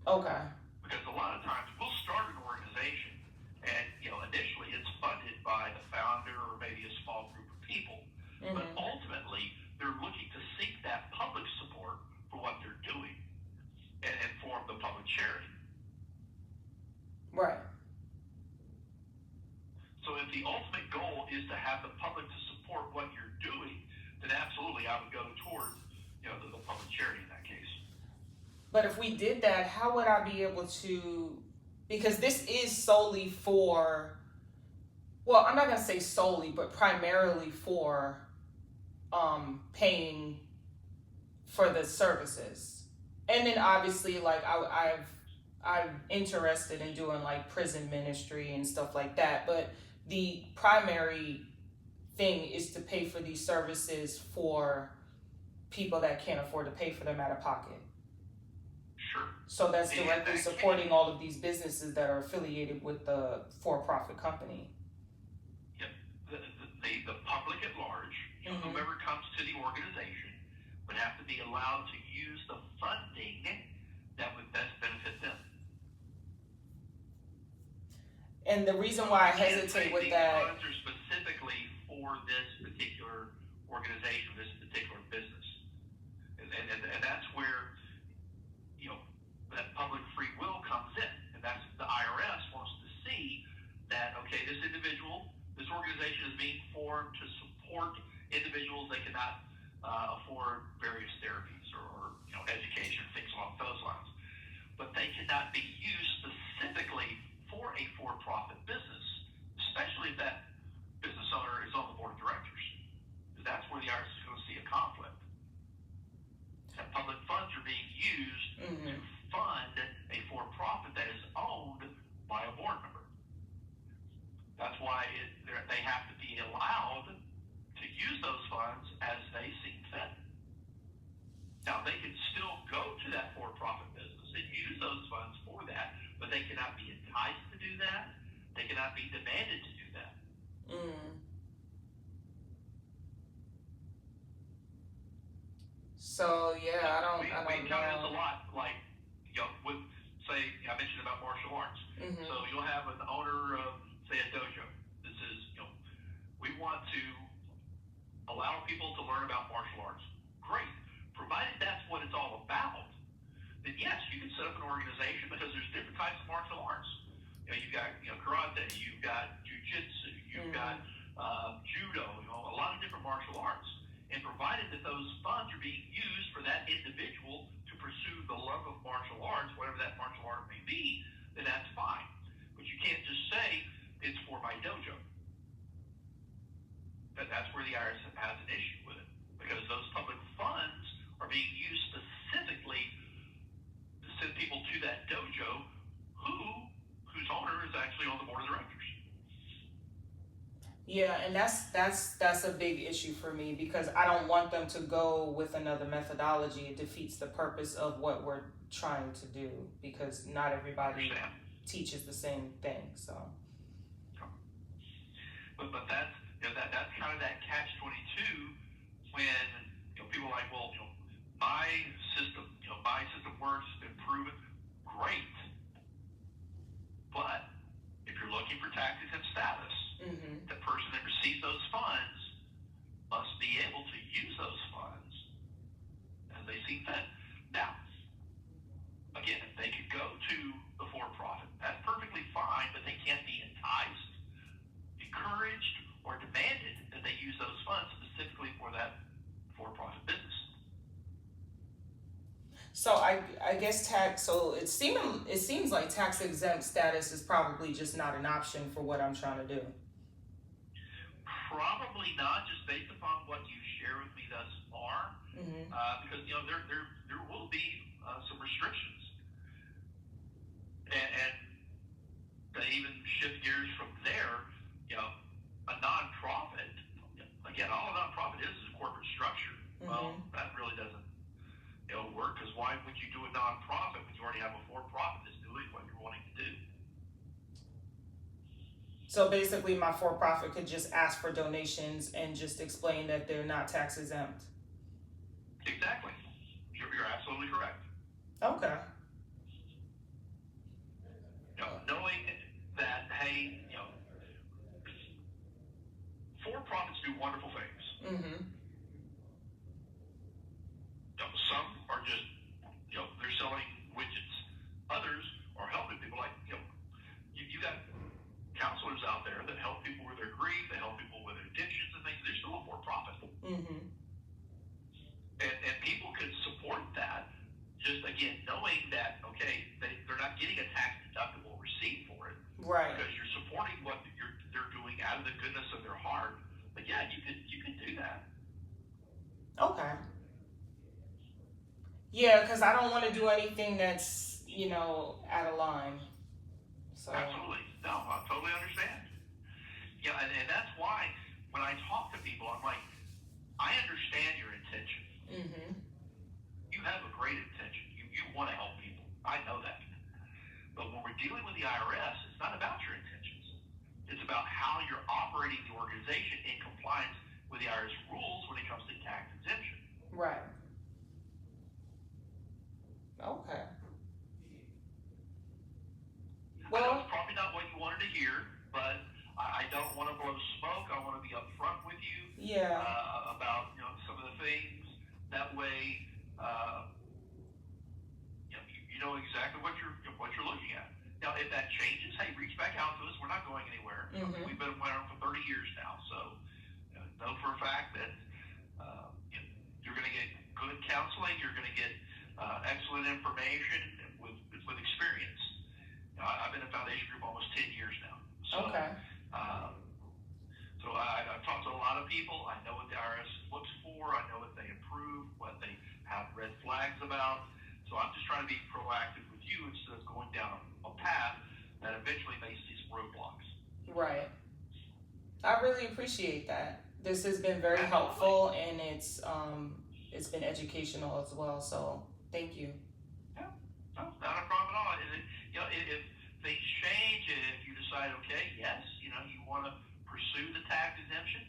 S1: Okay.
S2: Because a lot of times we'll start an organization, and initially it's funded by the founder
S3: have the public to support what you're doing, then absolutely I would go toward, the public charity in that case.
S1: But if we did that, how would I be able to, because this is solely for, well, I'm not going to say solely, but primarily for paying for the services. And then obviously, like, I'm interested in doing like prison ministry and stuff like that, but the primary thing is to pay for these services for people that can't afford to pay for them out of pocket.
S3: Sure.
S1: So that's directly supporting all of these businesses that are affiliated with the for-profit company.
S3: Yep. The public at large, whomever comes to the organization, would have to be allowed to use the funding that would best benefit them.
S1: And the reason why I hesitate with that,
S3: funds are specifically for this particular organization, this particular business, and that's where that public free will comes in, and that's the IRS wants to see that this individual, this organization is being formed to support individuals that cannot afford various therapies or education, things along those lines, but they cannot be used specifically for a for-profit business, especially if that business owner is on the board of directors. That's where the IRS is going to see a conflict. That public funds are being used to fund a for-profit that is owned by a board member. That's why they have to be allowed to use those funds as they see fit. Now, they can still go to that for-profit business and use those funds for that, but they cannot be enticed to do that. They cannot be demanded to do that.
S1: So yeah, I don't
S3: we
S1: know.
S3: encounter this a lot, like with, say, I mentioned about martial arts. So you'll have an owner of, say, a dojo. This is, we want to allow people to learn about martial arts. Great, provided that's what it's all about. Then yes, you can set up an organization because there's different types of martial arts. You've got karate, you've got jiu-jitsu, you've got judo, a lot of different martial arts. And provided that those funds are being used for that individual to pursue the love of martial arts, whatever that martial art may be, then that's fine. But you can't just say it's for my dojo. That's where the IRS has an issue with it, because those public funds are being used specifically to send people to that dojo whose owner is actually on the board of directors.
S1: Yeah, and that's a big issue for me, because I don't want them to go with another methodology. It defeats the purpose of what we're trying to do, because not everybody teaches the same thing. So,
S3: but that's that's kind of that catch-22 when people are like, well, my system works, it's been proven, great, but if you're looking for tax-exempt status, the person that receives those funds must be able to use those funds as they see fit. Now, again, if they could go to the for-profit, that's perfectly fine, but they can't be enticed, encouraged, or demanded that they use those funds specifically for that for-profit business.
S1: So I guess so it seems like tax-exempt status is probably just not an option for what I'm trying to do.
S3: Probably not, just based upon what you share with me thus far, because there will be some restrictions, and to even shift gears from there, a nonprofit. Again, all a nonprofit is a corporate structure. Well, that really doesn't work, because why would you do a nonprofit when you already have a for-profit that's doing what you're wanting to do?
S1: So basically, my for-profit could just ask for donations and just explain that they're not tax exempt.
S3: Exactly. You're absolutely correct.
S1: Okay.
S3: Knowing that, hey, for-profits do wonderful things. Some are just, they're selling widgets. Others are helping people. Like, you got counselors out there that help people with their grief, they help people with addiction,
S1: Yeah, because I don't want to do anything that's, out of line. So.
S3: Absolutely. No, I totally understand. Yeah, and that's why when I talk to people, I'm like, I understand your intention.
S1: Mm-hmm.
S3: You have a great intention. You want to help people. I know that. But when we're dealing with the IRS, it's not about your intentions. It's about how you're operating the organization in compliance with the IRS rules when it comes to tax exemption.
S1: Right. Okay.
S3: I know it's probably not what you wanted to hear, but I don't want to blow smoke. I want to be upfront with you.
S1: Yeah.
S3: About some of the things. That way, you know exactly what you're looking at. Now, if that changes, hey, reach back out to us. We're not going anywhere.
S1: Mm-hmm.
S3: We've been around for 30 years now, so know for a fact that you're going to get good counseling. You're going to get excellent information with experience. I've been in Foundation Group almost 10 years now. So,
S1: okay.
S3: So I've talked to a lot of people. I know what the IRS looks for. I know what they approve, what they have red flags about. So I'm just trying to be proactive with you instead of going down a path that eventually makes these roadblocks.
S1: Right. I really appreciate that. This has been very helpful, and it's been educational as well. So thank you.
S3: Yeah, no, not a problem at all. If things change, if you decide, okay, yes, you want to pursue the tax exemption,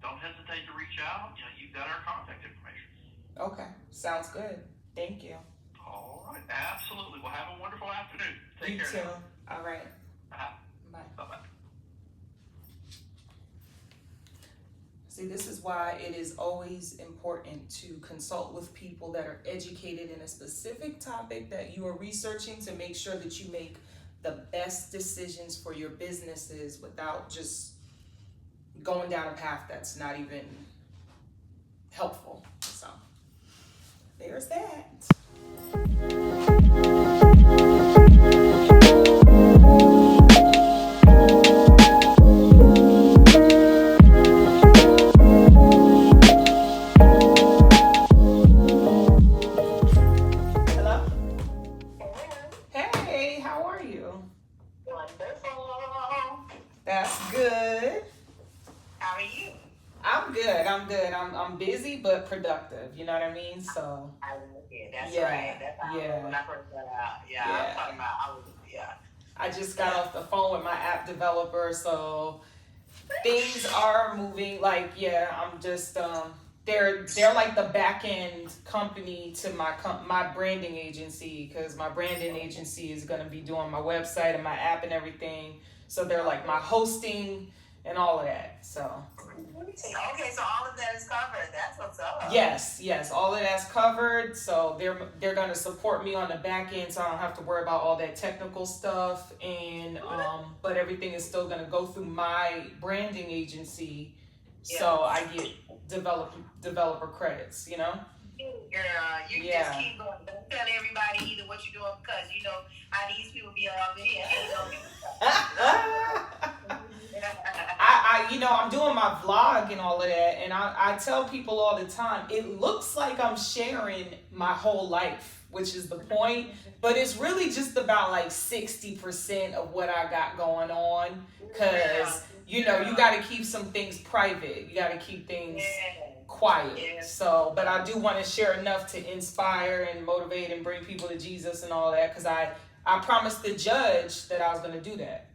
S3: don't hesitate to reach out. You've got our contact information.
S1: Okay, sounds good. Thank you.
S3: All right, absolutely. Well, have a wonderful afternoon. Take
S1: You
S3: care.
S1: too. All right.
S3: Bye. Bye-bye.
S1: See, this is why it is always important to consult with people that are educated in a specific topic that you are researching to make sure that you make the best decisions for your businesses without just going down a path that's not even helpful. So there's that. I'm busy but productive. You know what I mean? So.
S4: I like it. That's
S1: yeah,
S4: right. That's how when I first got out. Yeah, I was talking about.
S1: I just got off the phone with my app developer, so things are moving. I'm just they're like the backend company to my branding agency, because my branding agency is gonna be doing my website and my app and everything. So they're like my hosting and all of that. So.
S4: Okay, so all of that is covered. That's what's up.
S1: Yes, all of that's covered. So they're gonna support me on the back end, so I don't have to worry about all that technical stuff. And but everything is still gonna go through my branding agency, so I get developer credits.
S4: Girl, you just keep going. Don't tell everybody either what you're doing, because how these people be over here.
S1: I'm doing my vlog and all of that, and I tell people all the time, it looks like I'm sharing my whole life, which is the point, but it's really just about like 60% of what I got going on, because you got to keep some things private, you got to keep things quiet. So, but I do want to share enough to inspire and motivate and bring people to Jesus and all that, because I promised the judge that I was going to do that.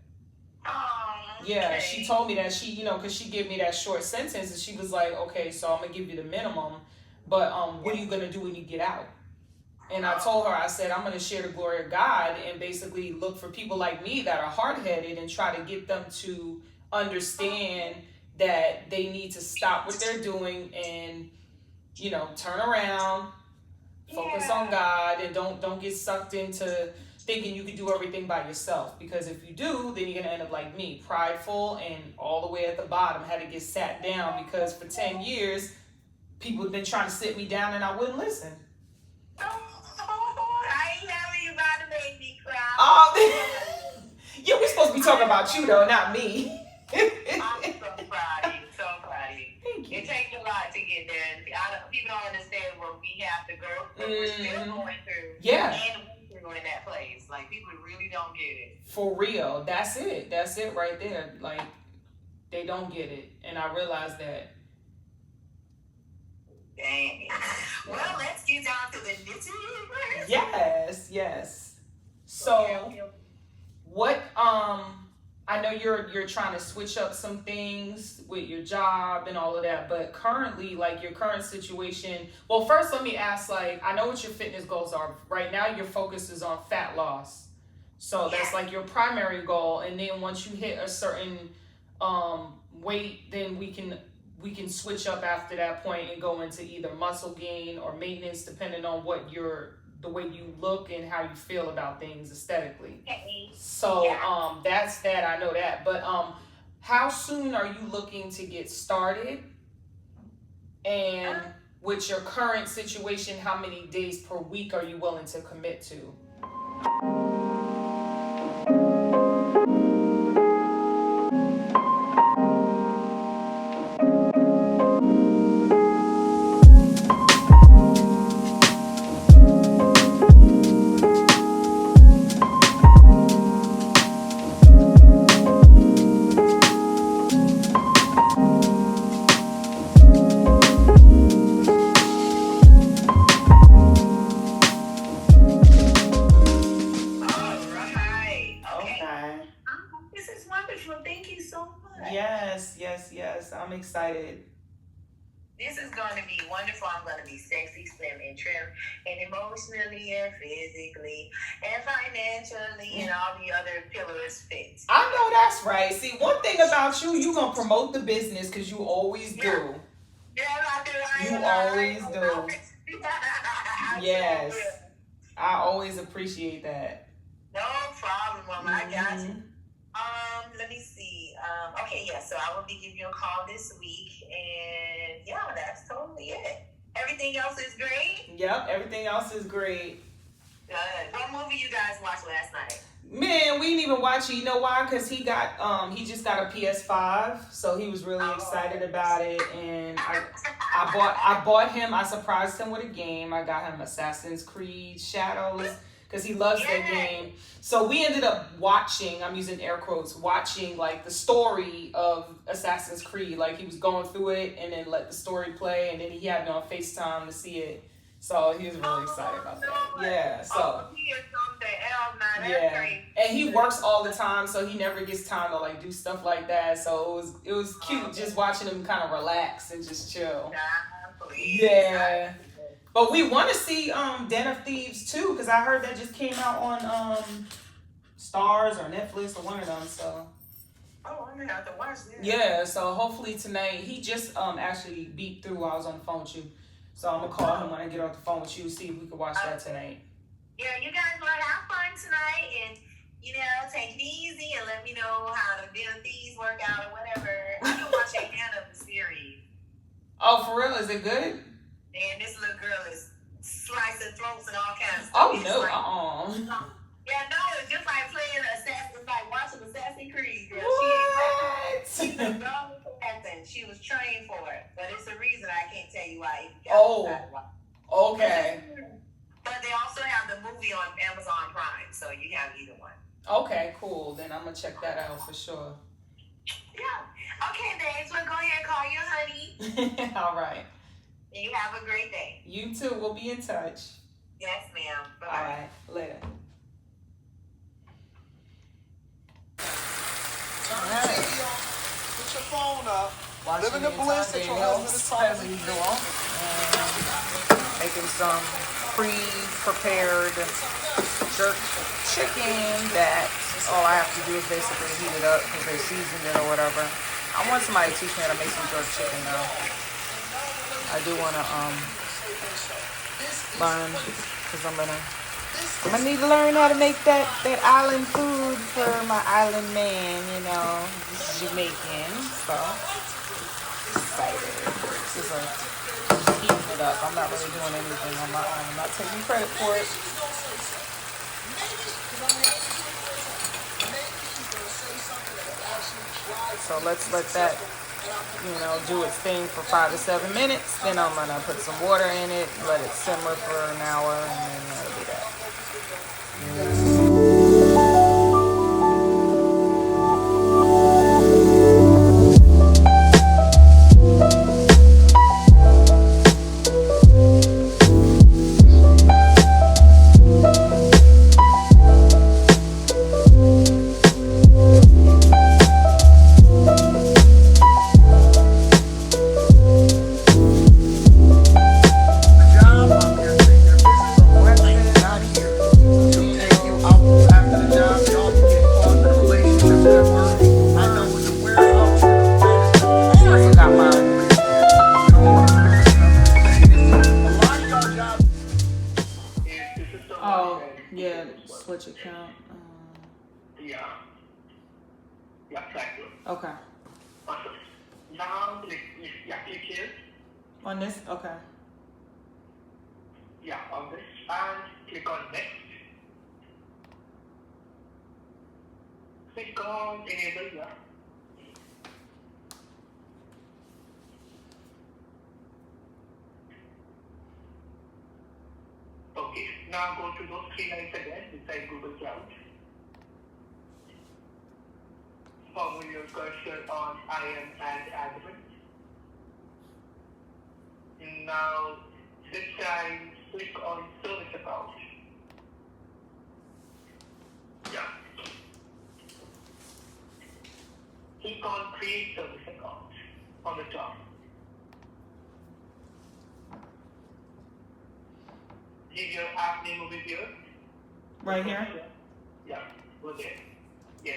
S1: Yeah, she told me that because she gave me that short sentence, and she was like, okay, so I'm going to give you the minimum, but what are you going to do when you get out? And I told her, I said, I'm going to share the glory of God and basically look for people like me that are hard-headed and try to get them to understand that they need to stop what they're doing and, turn around, focus on God, and don't get sucked into thinking you can do everything by yourself, because if you do, then you're going to end up like me, prideful and all the way at the bottom, had to get sat down, because for 10 years, people have been trying to sit me down and I wouldn't listen.
S4: I ain't having you about to make me cry.
S1: Yeah, we're supposed to be talking about you though, not me.
S4: I'm so proud of you,
S1: Thank you.
S4: It takes a lot to get there. People don't understand what we have to ago, but we're still going through.
S1: Yeah.
S4: And we're through in that place. Like, people really don't get it.
S1: For real. That's it. That's it right there. Like, they don't get it. And I realize that.
S4: Dang. Well, let's get down to the nitty-gritty.
S1: Yes, yes. So, what, I know you're trying to switch up some things with your job and all of that, but currently, like, your current situation, well, first let me ask, like, I know what your fitness goals are. Right now, your focus is on fat loss. So that's like your primary goal. And then once you hit a certain weight, then we can switch up after that point and go into either muscle gain or maintenance, depending on what the way you look and how you feel about things aesthetically. So that's that. I know that. But how soon are you looking to get started? And with your current situation, how many days per week are you willing to commit to? Yes. I'm excited.
S4: This is going to be wonderful. I'm going to be sexy, slim, and trim, and emotionally, and physically, and financially, and all the other pillars fit.
S1: I know that's right. See, one thing about you, you're going to promote the business because you always do.
S4: Yeah, I do.
S1: You always do. Yes. I always appreciate that.
S4: No problem, Mama. I got you. Let me see. Okay, yeah, so I will be giving you a call this week, and yeah, that's totally it. Everything else is great?
S1: Yep, everything else is great.
S4: Good. What movie you guys watched last night?
S1: Man, we didn't even watch it. You know why? Because he just got a PS5, so he was really excited about it, and I bought him. I surprised him with a game. I got him Assassin's Creed Shadows, because he loves that game. So we ended up watching, I'm using air quotes, watching like the story of Assassin's Creed. Like he was going through it and then let the story play, and then he had me on FaceTime to see it. So he was really excited about that. Yeah, so.
S4: He is something else now. That's crazy.
S1: And he works all the time, so he never gets time to like do stuff like that. So it was cute just watching him kind of relax and just chill. Yeah. But we want to see Den of Thieves too, because I heard that just came out on Stars or Netflix or one of them. So.
S4: Oh, I'm gonna have to watch this.
S1: Yeah. So hopefully tonight, he just actually beeped through while I was on the phone with you. So I'm gonna call him when I get off the phone with you, see if we can watch that tonight.
S4: Yeah, you guys want to have fun tonight, and take it easy, and let me know how the Den of Thieves work out or whatever. I can watch a hand of the series.
S1: Oh, for real? Is it good?
S4: And this little girl is slicing throats and all kinds of stuff.
S1: Oh, no,
S4: Yeah, no, it's just like playing Assassin's, like watching Assassin's Creed. Girl.
S1: What?
S4: She was young acting. She was trained for it. But it's a reason I can't tell you why.
S1: Okay.
S4: But they also have the movie on Amazon Prime, so you have either one.
S1: Okay, cool. Then I'm going to check that out for sure.
S4: Yeah. Okay, babes, we'll go ahead and call you honey.
S1: All right.
S4: And you have a great day.
S1: You too. We'll be in touch.
S4: Yes, ma'am. Bye.
S1: All right. Later.
S5: Turn the TV on. Put your phone up. Living the bliss that your husband is talking
S1: about. Making some pre-prepared jerk chicken that all I have to do is basically heat it up because they seasoned it or whatever. I want somebody to teach me how to make some jerk chicken though. I do want to learn because I'm gonna need to learn how to make that island food for my island man. This is Jamaican, so excited. This is heating it up. I'm not really doing anything on my own. I'm not taking credit for it. So let's let that do its thing for 5 to 7 minutes. Then I'm gonna put some water in it, let it simmer for an hour, and then that'll be that. Switch account.
S3: Yeah, exactly.
S1: Okay.
S3: Awesome. Now, click here.
S1: On this? Okay.
S3: Yeah, on this, and click on next. Click on enable, yeah. Okay, now go to those 3 lines again beside Google Cloud. Follow your cursor on I am and admin. Now, this time, click on service account. Yeah. Click on create service account on the top. Give your app name over here.
S1: Right here?
S3: Yeah, over there. Yes.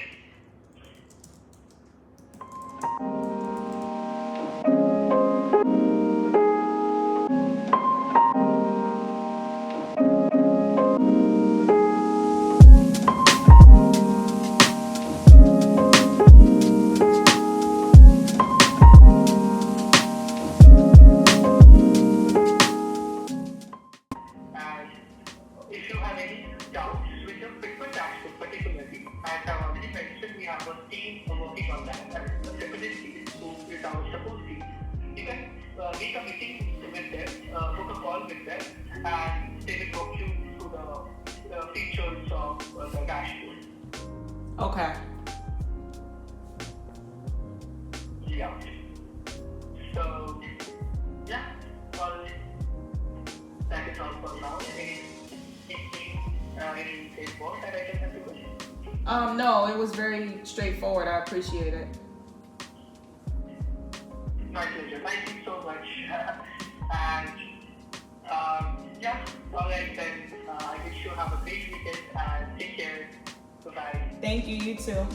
S3: If you have any doubts with your frequent dashboard particularly, as I've already mentioned, we have a team working on that, and a separate team who is our support team. You can make a meeting with them, book a call with them, and they will walk you through the features of the dashboard.
S1: Okay.
S3: Yeah. So, yeah, well, that is all for now. Anything more that I can help you with?
S1: No, it was very straightforward. I appreciate it.
S3: My pleasure. Thank you so much. And yeah, all right then. I wish you have a great weekend and take care. Bye-bye.
S1: Thank you. You too.